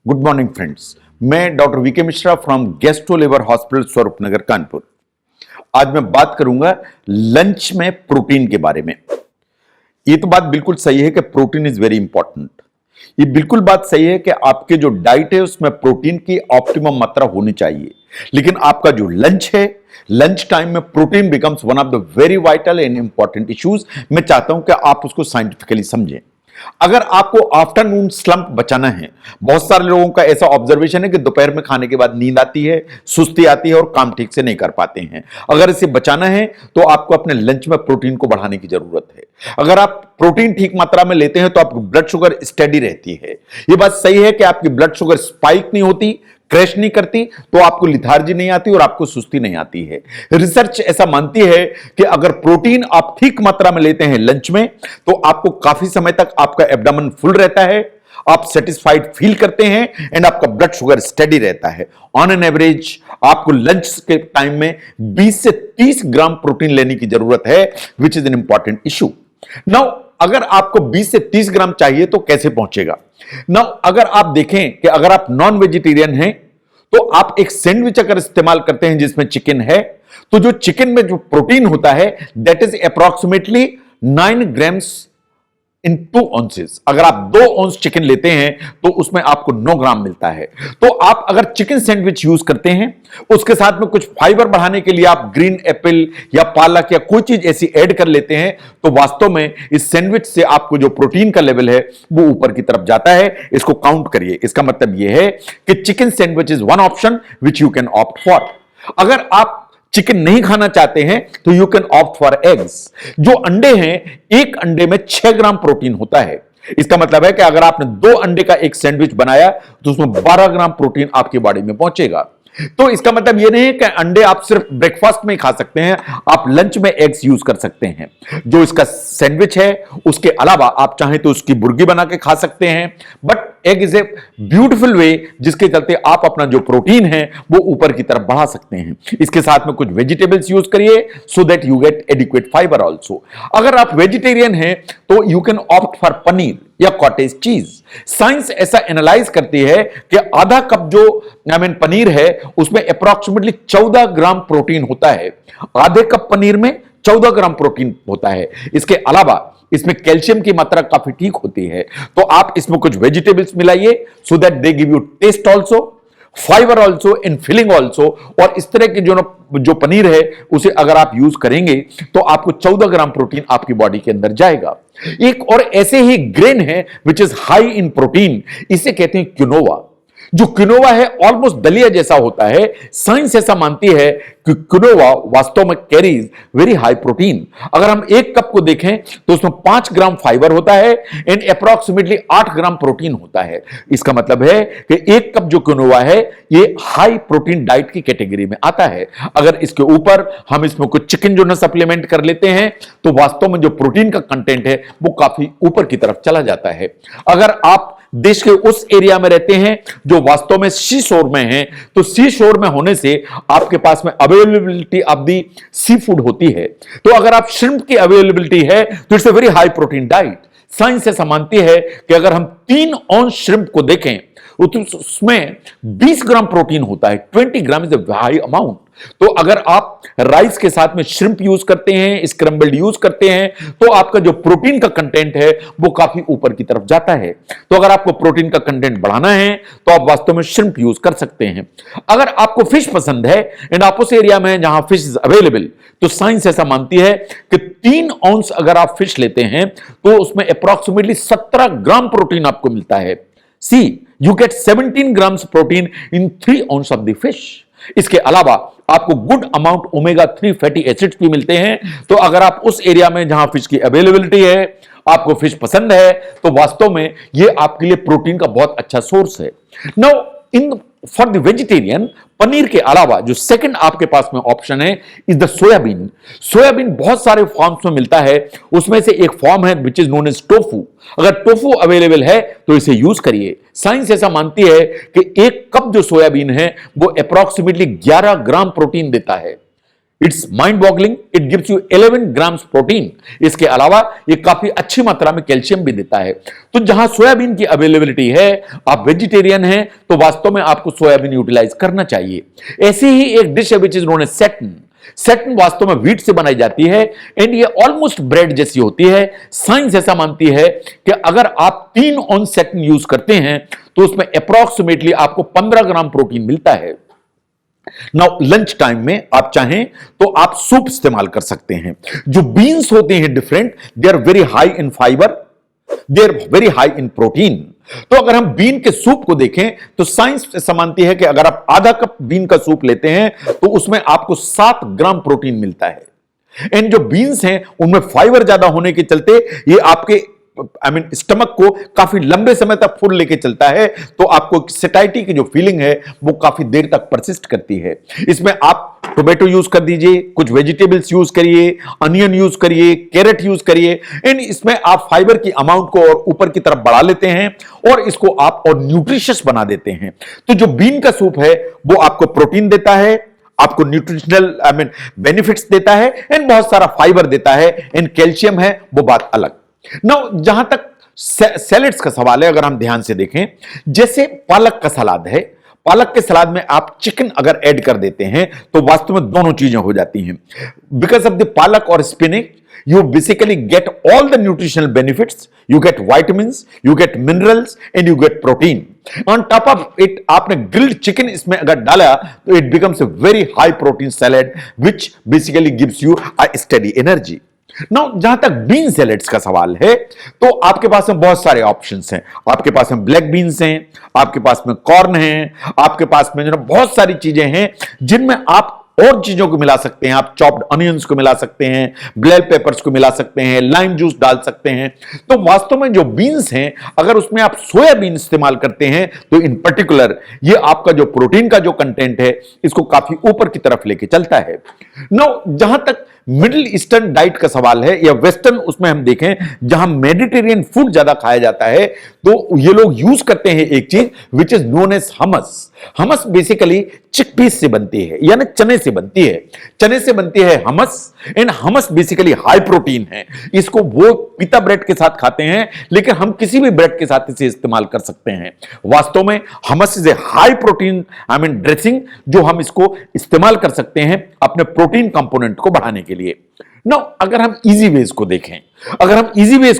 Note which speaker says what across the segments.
Speaker 1: Good morning friends. मैं doctor VK Mishra from gastro liver hospital Swaroop Nagar Kanpur. आज मैं बात करूंगा लंच में प्रोटीन के बारे में। ये तो बात बिल्कुल सही है कि प्रोटीन इज वेरी इंपॉर्टेंट। ये बिल्कुल बात सही है कि आपके जो डाइट है उसमें प्रोटीन की ऑप्टिमम मात्रा होनी चाहिए, लेकिन आपका जो लंच है, लंच टाइम में protein becomes one of the very vital and important issues. मैं चाहता हूं कि आप उसको साइंटिफिकली समझें। अगर आपको आफ्टरनून स्लंप बचाना है, बहुत सारे लोगों का ऐसा ऑब्जर्वेशन है कि दोपहर में खाने के बाद नींद आती है, सुस्ती आती है और काम ठीक से नहीं कर पाते हैं। अगर इसे बचाना है तो आपको अपने लंच में प्रोटीन को बढ़ाने की जरूरत है। अगर आप प्रोटीन ठीक मात्रा में लेते हैं तो आपकी ब्लड शुगर स्टेडी रहती है। यह बात सही है कि आपकी ब्लड शुगर स्पाइक नहीं होती, क्रैश नहीं करती, तो आपको लिथार्जी नहीं आती और आपको सुस्ती नहीं आती है। रिसर्च ऐसा मानती है कि अगर प्रोटीन आप ठीक मात्रा में लेते हैं लंच में, तो आपको काफी समय तक आपका एब्डोमेन फुल रहता है, आप सेटिस्फाइड फील करते हैं एंड आपका ब्लड शुगर स्टेडी रहता है। ऑन एन एवरेज आपको लंच के टाइम में 20 से 30 ग्राम प्रोटीन लेने की जरूरत है, which is an important issue. Now अगर आपको 20 से 30 ग्राम चाहिए तो कैसे पहुंचेगा? नाउ अगर आप देखें कि अगर आप नॉन वेजिटेरियन हैं तो आप एक सैंडविच अगर इस्तेमाल करते हैं जिसमें चिकन है, तो जो चिकन में जो प्रोटीन होता है that is approximately 9 grams in 2 ounces। अगर आप 2 ounce चिकन लेते हैं तो उसमें आपको 9 ग्राम मिलता है। तो आप अगर चिकन सैंडविच यूज करते हैं, उसके साथ में कुछ फाइबर बढ़ाने के लिए आप ग्रीन एप्पल या पालक या कोई चीज ऐसी ऐड कर लेते हैं, तो वास्तव में इस सैंडविच से आपको जो प्रोटीन का लेवल है वो ऊपर की तरफ जाता है। इसको काउंट करिए। इसका मतलब यह है कि chicken sandwich is one option which you can opt for. अगर आप चिकन नहीं खाना चाहते हैं तो you can opt for eggs. जो अंडे हैं, एक अंडे में 6 ग्राम प्रोटीन होता है। इसका मतलब है कि अगर आपने 2 अंडे का एक सैंडविच बनाया तो उसमें 12 ग्राम प्रोटीन आपकी बॉडी में पहुंचेगा। तो इसका मतलब यह नहीं है कि अंडे आप सिर्फ ब्रेकफास्ट में ही खा सकते हैं, आप लंच में एग्स यूज कर सकते हैं। जो इसका सैंडविच है उसके अलावा आप चाहें तो उसकी बुर्गी बना के खा सकते हैं, but egg is a beautiful way जिसके चलते आप अपना जो प्रोटीन है वो ऊपर की तरफ बढ़ा सकते हैं। इसके साथ में कुछ वेजिटेबल्स यूज करिए so that you get adequate fibre also. अगर आप वेजिटेरियन हैं तो you can opt for paneer या कॉटेज चीज। साइंस ऐसा एनालाइज करती है कि आधा कप जो पनीर है उसमें अप्रोक्सीमेटली 14 ग्राम प्रोटीन होता है। आधे कप पनीर में 14 ग्राम प्रोटीन होता है। इसके अलावा इसमें कैल्शियम की मात्रा काफी ठीक होती है। तो आप इसमें कुछ वेजिटेबल्स मिलाइए so that they give you taste also, fibre also and filling also. और इस तरह के जो पनीर है उसे अगर आप यूज करेंगे तो आपको 14 ग्राम प्रोटीन आपकी बॉडी के अंदर जाएगा। एक और ऐसे ही ग्रेन है which is high in protein, इसे कहते हैं क्विनोआ। जो क्विनोआ है ऑलमोस्ट दलिया जैसा होता है। साइंस ऐसा मानती है कि क्विनोआ वास्तव में कैरीज वेरी हाई प्रोटीन। अगर हम एक कप को देखें तो उसमें 5 ग्राम फाइबर होता है एंड अप्रोक्सीमेटली 8 ग्राम प्रोटीन होता है। इसका मतलब है कि एक कप जो क्विनोआ है ये हाई प्रोटीन डाइट की कैटेगरी में आता है। अगर इसके ऊपर हम इसमें कुछ चिकन जो ना सप्लीमेंट कर लेते हैं तो वास्तव में जो प्रोटीन का कंटेंट है वो काफी ऊपर की तरफ चला जाता है। अगर आप देश के उस एरिया में रहते हैं जो वास्तव में सी शोर में है, तो सी शोर में होने से आपके पास में availability of the seafood होती है। तो अगर आप श्रिम्प की अवेलेबिलिटी है तो it's a very high protein diet. Science ऐसा मानती है कि अगर हम 3 ऑन्स श्रिम्प को देखें तो उसमें 20 ग्राम प्रोटीन होता है। 20 gram is a high amount. तो अगर आप राइस के साथ में श्रिम्प यूज करते हैं, स्क्रैम्बल्ड यूज करते हैं, तो आपका जो प्रोटीन का कंटेंट है वो काफी ऊपर की तरफ जाता है। तो अगर आपको प्रोटीन का कंटेंट बढ़ाना है तो आप वास्तव में श्रिम्प यूज कर सकते हैं। अगर आपको फिश पसंद है एंड आप उस एरिया में जहां फिश इज अवेलेबल, तो साइंस ऐसा मानती है कि 3 ऑन्स अगर आप फिश लेते हैं तो उसमें अप्रोक्सीमेटली 17 ग्राम प्रोटीन आपको मिलता है। See you get 17 grams protein in 3 ounce of the fish. इसके अलावा आपको good amount omega 3 fatty acids भी मिलते हैं। तो अगर आप उस एरिया में जहां फिश की अवेलेबिलिटी है, आपको फिश पसंद है, तो वास्तव में यह आपके लिए प्रोटीन का बहुत अच्छा सोर्स है। Now in for the vegetarian, paneer के अलावा जो सेकंड आपके पास में ऑप्शन है इज द सोयाबीन। सोयाबीन बहुत सारे फॉर्म्स में मिलता है, उसमें से एक फॉर्म है which is known as tofu. अगर टोफू अवेलेबल है तो इसे यूज करिए। साइंस ऐसा मानती है कि एक कप जो सोयाबीन है वो अप्रोक्सीमेटली 11 ग्राम प्रोटीन देता है। It's mind boggling, it gives you 11 grams protein. इसके अलावा ये काफी अच्छी मात्रा में कैल्शियम भी देता है। तो जहां सोयाबीन की अवेलेबिलिटी है, आप वेजिटेरियन हैं, तो वास्तव में आपको सोयाबीन यूटिलाइज करना चाहिए। ऐसी ही एक डिश है विच इज नोन एज सेटन। सेटन वास्तव में व्हीट से बनाई जाती है एंड ये ऑलमोस्ट ब्रेड जैसी होती है। साइंस ऐसा मानती है कि अगर आप 3 ऑन सेटन यूज करते हैं तो उसमें अप्रॉक्सीमेटली आपको 15 ग्राम प्रोटीन मिलता है। नाउ लंच टाइम में आप चाहें तो आप सूप इस्तेमाल कर सकते हैं। जो बीन्स होते हैं different, they are very high in fibre, they are very high in protein. तो अगर हम बीन के सूप को देखें तो साइंस ऐसा मानती है कि अगर आप आधा कप बीन का सूप लेते हैं तो उसमें आपको 7 ग्राम प्रोटीन मिलता है। एंड जो बीन्स हैं उनमें फाइबर ज्यादा होने के चलते ये आपके स्टमक को काफी लंबे समय तक फुल लेके चलता है, तो आपको सेटाइटी की जो फीलिंग है वो काफी देर तक परसिस्ट करती है। इसमें आप टोमेटो यूज कर दीजिए, कुछ वेजिटेबल्स यूज करिए, अनियन यूज करिए, कैरेट यूज करिए, एंड इसमें आप फाइबर की अमाउंट को और ऊपर की तरफ बढ़ा लेते हैं और इसको आप और न्यूट्रिशियस बना देते हैं। तो जो बीन का सूप है वो आपको प्रोटीन देता है, आपको न्यूट्रिशनल बेनिफिट्स देता है एंड बहुत सारा फाइबर देता है एंड कैल्शियम है, वो बात अलग। नाउ जहां तक सैलेड्स का सवाल है, अगर हम ध्यान से देखें, जैसे पालक का सलाद है, पालक के सलाद में आप चिकन अगर ऐड कर देते हैं तो वास्तव में दोनों चीजें हो जाती हैं। बिकॉज ऑफ द पालक और spinach you basically get all the nutritional benefits, you get vitamins, you get minerals and you get protein. On top of it आपने grilled chicken इसमें अगर डाला तो it becomes a very high protein salad which basically gives you a steady energy. Now जहां तक been salads का सवाल है तो आपके पास में बहुत सारे ऑप्शंस हैं। आपके पास में ब्लैक बीन्स हैं, आपके पास में कॉर्न हैं, आपके पास में जो बहुत सारी चीजें हैं जिनमें आप और चीजों को मिला सकते हैं। आप चॉप्ड अनियंस को मिला सकते हैं, ब्लैक पेपर्स को मिला सकते हैं, लाइम जूस डाल सकते हैं। तो वास्तव में जो बीन्स हैं अगर उसमें आप सोयाबीन इस्तेमाल करते हैं तो इन पर्टिकुलर ये आपका जो प्रोटीन का जो कंटेंट है इसको काफी ऊपर की तरफ लेके चलता है। नो जहां तक मिडिल ईस्टर्न डाइट का सवाल है या वेस्टर्न, उसमें हम देखें जहां मेडिटेरियन फूड ज्यादा खाया जाता है तो ये लोग यूज करते हैं एक चीज which is known as hummus. Hummus basically chickpeas से बनती है यानी चने से बनती है, चने से बनती है hummus. And hummus basically high protein है। इसको वो पिता ब्रेड के साथ खाते हैं लेकिन हम किसी भी ब्रेड के साथ इसे इस्तेमाल कर सकते हैं। वास्तव में hummus is a high protein dressing जो हम इसको इस्तेमाल कर सकते हैं अपने प्रोटीन कंपोनेंट को बढ़ाने के लिए। नो अगर हम इजी वेज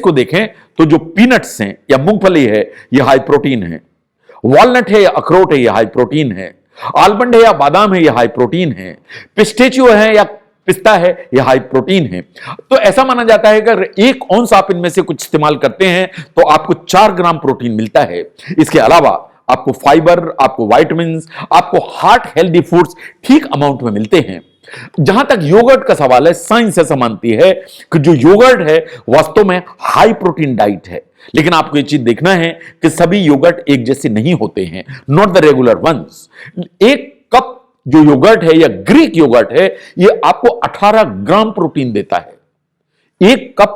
Speaker 1: को देखें, तो जो पीनट्स हैं या मूंगफली है ये हाई प्रोटीन है, वॉलनट है या अखरोट है ये हाई प्रोटीन है, आलमंड है या बादाम है ये हाई प्रोटीन है, पिस्टेचियो है या पिस्ता है ये हाई प्रोटीन है। तो ऐसा माना जाता है कि अगर 1 औंस आप इनमें से कुछ इस्तेमाल करते हैं तो आपको 4 ग्राम प्रोटीन मिलता है। इसके अलावा आपको फाइबर, आपको विटामिन्स, आपको हार्ट हेल्दी फूड्स ठीक अमाउंट में मिलते हैं। जहां तक योगर्ट का सवाल है, साइंस ऐसा मानती है कि जो योगर्ट है वास्तव में हाई प्रोटीन डाइट है, लेकिन आपको ये चीज देखना है कि सभी योगर्ट एक जैसे नहीं होते हैं, not the regular ones. 1 cup जो योगर्ट है या ग्रीक योगर्ट है ये आपको 18 ग्राम प्रोटीन देता है। 1 cup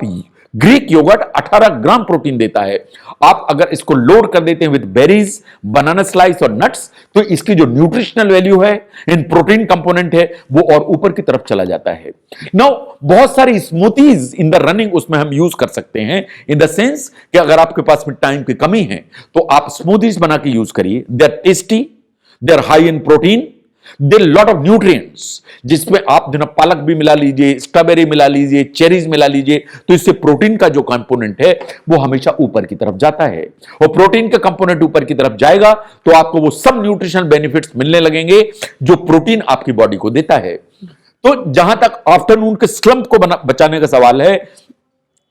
Speaker 1: Greek yoghurt 18 gram protein देता है। आप अगर इसको लोड कर देते हैं विद बेरीज, बनाना स्लाइस और नट्स तो इसकी जो न्यूट्रिशनल वैल्यू है इन प्रोटीन कंपोनेंट है वो और ऊपर की तरफ चला जाता है। नाउ बहुत सारी स्मूथीज इन द रनिंग उसमें हम यूज कर सकते हैं, इन द सेंस कि अगर आपके पास में टाइम की कमी है तो आप स्मूथीज बना के यूज करिए। They are tasty, they are high in protein, there lot of nutrients, जिसमें आप जो पालक भी मिला लीजिए, स्ट्रॉबेरी मिला लीजिए, चेरीज मिला लीजिए, तो इससे प्रोटीन का जो कंपोनेंट है वो हमेशा ऊपर की तरफ जाता है। और प्रोटीन का कंपोनेंट ऊपर की तरफ जाएगा तो आपको वो सब न्यूट्रिशनल बेनिफिट्स मिलने लगेंगे जो प्रोटीन आपकी बॉडी को देता है। तो जहां तक आफ्टरनून के स्लंप को बचाने का सवाल है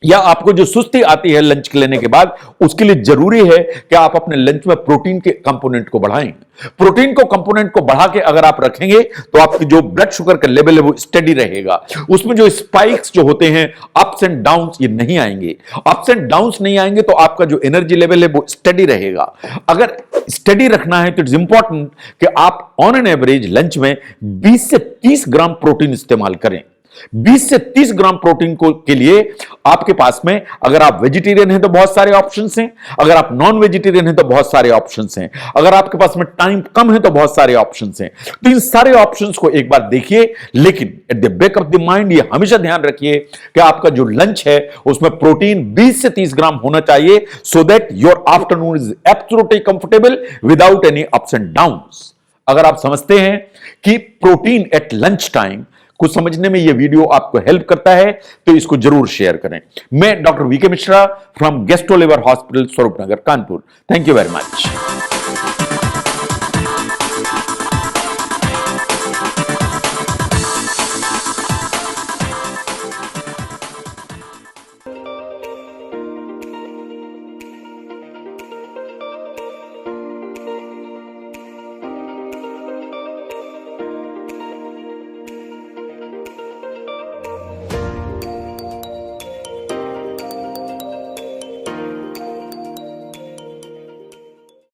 Speaker 1: या आपको जो सुस्ती आती है लंच लेने के बाद, उसके लिए जरूरी है कि आप अपने लंच में प्रोटीन के कंपोनेंट को बढ़ाएं। प्रोटीन को कंपोनेंट को बढ़ा के अगर आप रखेंगे तो आपकी जो ब्लड शुगर का लेवल है वो स्टेडी रहेगा। उसमें जो स्पाइक्स जो होते हैं, अप्स एंड डाउन्स, ये नहीं आएंगे। अप्स एंड डाउन्स नहीं आएंगे तो आपका जो एनर्जी लेवल है वो स्टेडी रहेगा। अगर स्टेडी रखना है तो इट्स इंपॉर्टेंट कि आप ऑन एन एवरेज लंच में 20 से 30 ग्राम प्रोटीन इस्तेमाल करें। 20 से 30 ग्राम प्रोटीन को के लिए आपके पास में, अगर आप वेजिटेरियन हैं तो बहुत सारे ऑप्शंस हैं, अगर आप नॉन वेजिटेरियन हैं तो बहुत सारे ऑप्शंस हैं, अगर आपके पास में टाइम कम है तो बहुत सारे ऑप्शंस हैं। तो इन सारे ऑप्शंस को एक बार देखिए, लेकिन at the back of the mind ये हमेशा ध्यान रखिए कि आपका जो लंच है उसमें प्रोटीन 20 से 30 ग्राम होना चाहिए, so that your afternoon is absolutely comfortable without any ups and downs. अगर आप समझते हैं कि प्रोटीन एट लंच टाइम कुछ समझने में यह वीडियो आपको हेल्प करता है तो इसको जरूर शेयर करें। मैं doctor VK Mishra from gastro liver hospital Swaroopnagar Kanpur. Thank you very much.